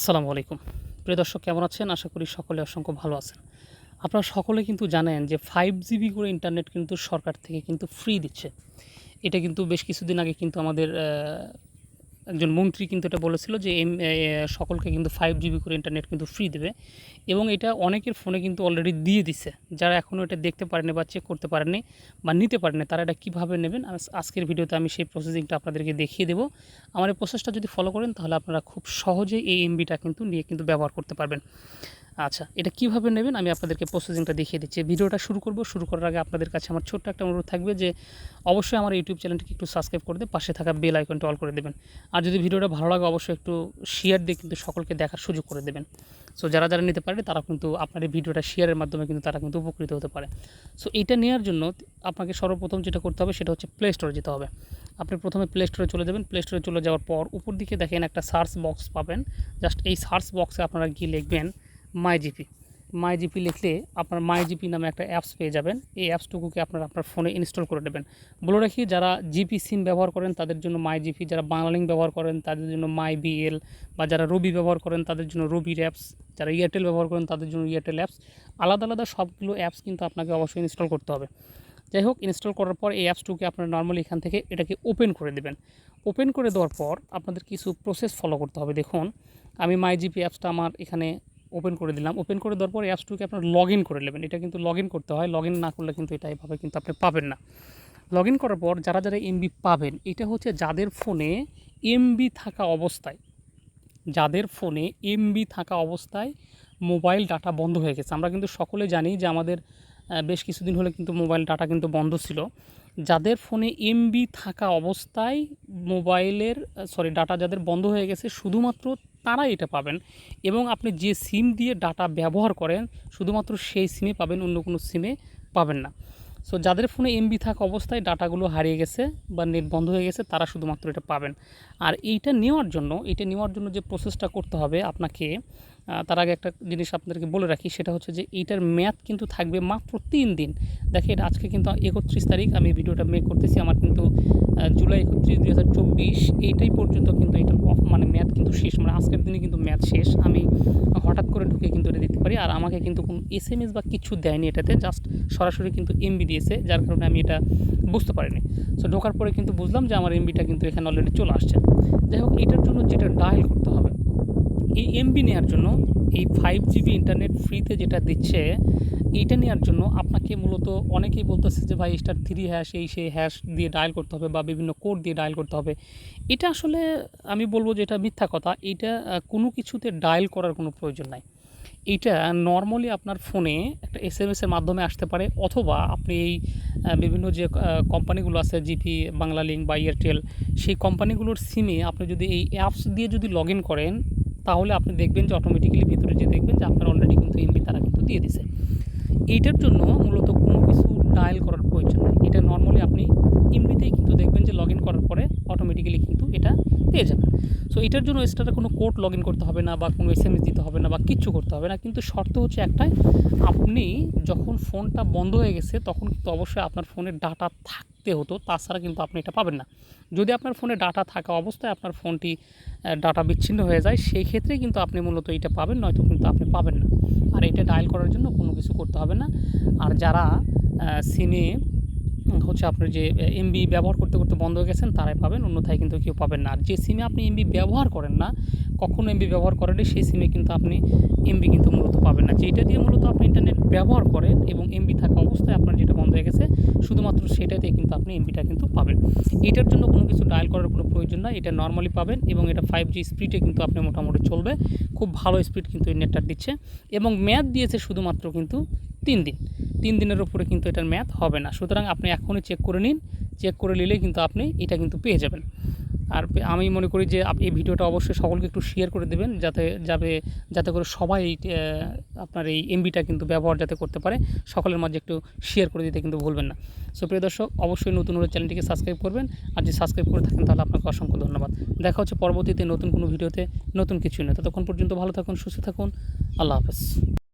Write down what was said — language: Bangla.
আসসালামু আলাইকুম। প্রিয় দর্শক কেমন আছেন? আশা করি সকলে অসংখ্য ভালো আছেন। আপনারা সকলে কিন্তু জানেন যে 5 জিবি করে ইন্টারনেট কিন্তু সরকার থেকে কিন্তু ফ্রি দিচ্ছে। এটা কিন্তু বেশ কিছুদিন আগে কিন্তু আমাদের একজন মন্ত্রী কিন্তু এটা বলেছিল যে সকলকে কিন্তু 5 জিবি করে ইন্টারনেট কিন্তু ফ্রি দেবে এবং এটা অনেকের ফোনে কিন্তু অলরেডি দিয়ে দিছে। যারা এখনও এটা দেখতে পারেনি বা চেক করতে পারেননি বা নিতে পারেনি তারা এটা কীভাবে নেবেন আজকের ভিডিওতে আমি সেই প্রসেসিংটা আপনাদেরকে দেখিয়ে দেবো। আমার এই প্রসেসটা যদি ফলো করেন তাহলে আপনারা খুব সহজেই এই এমবিটা কিন্তু নিয়ে কিন্তু ব্যবহার করতে পারবেন। আচ্ছা, এটা কীভাবে নেবেন আমি আপনাদেরকে প্রসেসিংটা দেখিয়ে দিচ্ছি। ভিডিওটা শুরু করার আগে আপনাদের কাছে আমার ছোট্ট একটা অনুরোধ থাকবে যে অবশ্যই আমার ইউটিউব চ্যানেলটিকে একটু সাবস্ক্রাইব করে দিয়ে পাশে থাকা বেল আইকনটা অল করে দেবেন। আর যদি ভিডিওটা ভালো লাগে অবশ্যই একটু শেয়ার দিয়ে কিন্তু সকলকে দেখার সুযোগ করে দেবেন। সো যারা নিতে পারে তারা কিন্তু আপনার এই ভিডিওটা শেয়ারের মাধ্যমে কিন্তু তারা কিন্তু উপকৃত হতে পারে। সো এইটা নেওয়ার জন্য আপনাকে সর্বপ্রথম যেটা করতে হবে সেটা হচ্ছে প্লে স্টোরে যেতে হবে। আপনি প্রথমে প্লে স্টোরে চলে যাবেন। প্লে স্টোরে চলে যাওয়ার পর উপর দিকে দেখেন একটা সার্চ বক্স পাবেন। জাস্ট এই সার্চ বক্সে আপনারা গিয়ে লিখবেন মাইজিপি লিখলে আপনার মাইজিপি নামে একটা অ্যাপস পেয়ে যাবেন। এই অ্যাপসটুকুকে আপনারা আপনার ফোনে ইনস্টল করে নেবেন। বলে রাখি যারা জিপি সিম ব্যবহার করেন তাদের জন্য মাইজিপি, যারা বাংলালিংক ব্যবহার করেন তাদের জন্য মাইবিএল, বা যারা রবি ব্যবহার করেন তাদের জন্য রবির অ্যাপস, যারা এয়ারটেল ব্যবহার করেন তাদের জন্য এয়ারটেল অ্যাপস। আলাদা আলাদা সবগুলো অ্যাপস কিন্তু আপনাকে অবশ্যই ইনস্টল করতে হবে। যাই হোক, ইনস্টল করার পর এই অ্যাপসটুকে আপনারা নর্মালি এখান থেকে এটাকে ওপেন করে দেবেন। ওপেন করে দেওয়ার পর আপনাদের কিছু প্রসেস ফলো করতে হবে। দেখুন, আমি মাইজিপি অ্যাপসটা আমার এখানে ওপেন করে দিলাম। ওপেন করে দেওয়ার পর অ্যাপসটুকে আপনার লগ ইন করে নেবেন। এটা কিন্তু লগ ইন করতে হয়, লগ ইন না করলে কিন্তু এটা এভাবে কিন্তু আপনি পাবেন না। লগ ইন করার পর যারা এমবি পাবেন, এটা হচ্ছে যাদের ফোনে এমবি থাকা অবস্থায়, মোবাইল ডাটা বন্ধ হয়ে গেছে। আমরা কিন্তু সকলে জানি যে আমাদের বেশ কিছুদিন হলে কিন্তু মোবাইল ডাটা কিন্তু বন্ধ ছিল। যাদের ফোনে এমবি থাকা অবস্থায় ডাটা যাদের বন্ধ হয়ে গেছে শুধুমাত্র তারাই এটা পাবেন। এবং আপনি যে সিম দিয়ে ডাটা ব্যবহার করেন শুধুমাত্র সেই সিমে পাবেন, অন্য কোনো সিমে পাবেন না। সো যাদের ফোনে এমবি থাকা অবস্থায় ডাটাগুলো হারিয়ে গেছে বা নেট বন্ধ হয়ে গেছে তারা শুধুমাত্র এটা পাবেন। আর এটা নেওয়ার জন্য যে প্রসেসটা করতে হবে আপনাকে, তার আগে একটা জিনিস আপনাদেরকে বলে রাখি, সেটা হচ্ছে যে এইটার মেয়াদ কিন্তু থাকবে মাত্র 3 দিন। দেখেন আজকে কিন্তু 31 তারিখ, আমি ভিডিওটা মেক করতেছি, আমার কিন্তু জুলাই 31, 2024 এইটাই পর্যন্ত কিন্তু এটা মেয়াদ কিন্তু শেষ, আজকের দিনে কিন্তু মেয়াদ শেষ। আমি হঠাৎ করে ঢুকে কিন্তু এটা দিতে পারি। আর আমাকে কিন্তু কোনো SMS বা কিছু দেয়নি এটাতে, জাস্ট সরাসরি কিন্তু এমবি দিয়েছে, যার কারণে আমি এটা বুঝতে পারিনি। সো ঢোকার পরে কিন্তু বুঝলাম যে আমার এমবিটা কিন্তু এখানে অলরেডি চলে আসছে। যাই হোক, এটার জন্য যেটা ডায়াল করতে হবে, এই এমবি নেওয়ার জন্য এই 5 জিবি ইন্টারনেট ফ্রিতে যেটা দিচ্ছে, এইটা নেওয়ার জন্য আপনাকে মূলত অনেকেই বলতেছে যে ভাই *3# সেই হ্যাশ দিয়ে ডায়াল করতে হবে বা বিভিন্ন কোড দিয়ে ডায়াল করতে হবে। এটা আসলে আমি বলবো যে এটা মিথ্যা কথা। এইটা কোনো কিছুতে ডায়াল করার কোনো প্রয়োজন নাই। এইটা নর্মালি আপনার ফোনে একটা SMS এর মাধ্যমে আসতে পারে, অথবা আপনি এই বিভিন্ন যে কোম্পানিগুলো আছে জিপি, বাংলালিংক বা এয়ারটেল, সেই কোম্পানিগুলোর সিমে আপনি যদি এই অ্যাপস দিয়ে যদি লগ ইন করেন তাহলে আপনি দেখবেন যে অটোমেটিক্যালি ভিতরে যে দেখবেন যে আপনার অলরেডি কিন্তু এমবি তারা কিন্তু দিয়ে দিছে। এইটার জন্য মূলত কোনো কিছু ডায়াল করার প্রয়োজন নেই। এটা নর্মালি আপনি এমবিতেই কিন্তু দেখবেন যে লগ ইন করার পরে অটোমেটিক্যালি কিন্তু এটা পেয়ে যাবেন। সো এটার জন্য এক্সট্রা কোনো কোড লগ ইন করতে হবে না বা কোনো SMS দিতে হবে না বা কিচ্ছু করতে হবে না। কিন্তু শর্ত হচ্ছে একটাই, আপনি যখন ফোনটা বন্ধ হয়ে গেছে তখন কিন্তু অবশ্যই আপনার ফোনে ডাটা থাকতে হতো, তাছাড়া কিন্তু আপনি এটা পাবেন না। যদি আপনার ফোনে ডাটা থাকা অবস্থায় আপনার ফোনটি ডাটা বিচ্ছিন্ন হয়ে যায়, সেই ক্ষেত্রে কিন্তু আপনি মূলত এটা পাবেন, নয়তো কিন্তু আপনি পাবেন না। আর এটা ডায়াল করার জন্য কোনো কিছু করতে হবে না। আর যারা সিমে হচ্ছে আপনার যে এমবি ব্যবহার করতে বন্ধ হয়ে গেছেন তারাই পাবেন, অন্যথায় কিন্তু কেউ পাবেন না। আর যে সিমে আপনি এমবি ব্যবহার করেন না, কখনো এমবি ব্যবহার করেননি, সেই সিমে কিন্তু আপনি এমবি কিন্তু মূলত পাবেন না। যেটা দিয়ে মূলত আপনি ইন্টারনেট ব্যবহার করেন এবং এমবি থাকা অবস্থায় আপনার যেটা বন্ধ হয়ে গেছে শুধুমাত্র সেটাতে কিন্তু আপনি এমবিটা কিন্তু পাবেন। এটার জন্য কোনো কিছু ডায়াল করার কোনো প্রয়োজন নাই, এটা নর্মালি পাবেন এবং এটা 5G স্পিডে কিন্তু আপনি মোটামুটি চলবে। খুব ভালো স্পিড কিন্তু এই নেটটা দিচ্ছে এবং মেয়াদ দিয়েছে শুধুমাত্র কিন্তু 3 দিন। 3 দিনের উপরে কিন্তু এটার মেয়াদ হবে না। সুতরাং আপনি এখনই চেক করে নিন, চেক করে নিলে কিন্তু আপনি এটা কিন্তু পেয়ে যাবেন। আর আমি মনে করি যে এই ভিডিওটা অবশ্যই সকলকে একটু শেয়ার করে দেবেন, যাতে করে সবাই আপনার এই এমবিটা কিন্তু ব্যবহার যাতে করতে পারে, সকলের মাঝে একটু শেয়ার করে দিতে কিন্তু ভুলবেন না। সো প্রিয় দর্শক, অবশ্যই নতুন হলে চ্যানেলটিকে সাবস্ক্রাইব করবেন, আর যদি সাবস্ক্রাইব করে থাকেন তাহলে আপনাকে অসংখ্য ধন্যবাদ। দেখা হচ্ছে পরবর্তীতে নতুন কোনো ভিডিওতে নতুন কিছু নিয়ে। ততক্ষণ পর্যন্ত ভালো থাকুন, সুস্থ থাকুন। আল্লাহ হাফেজ।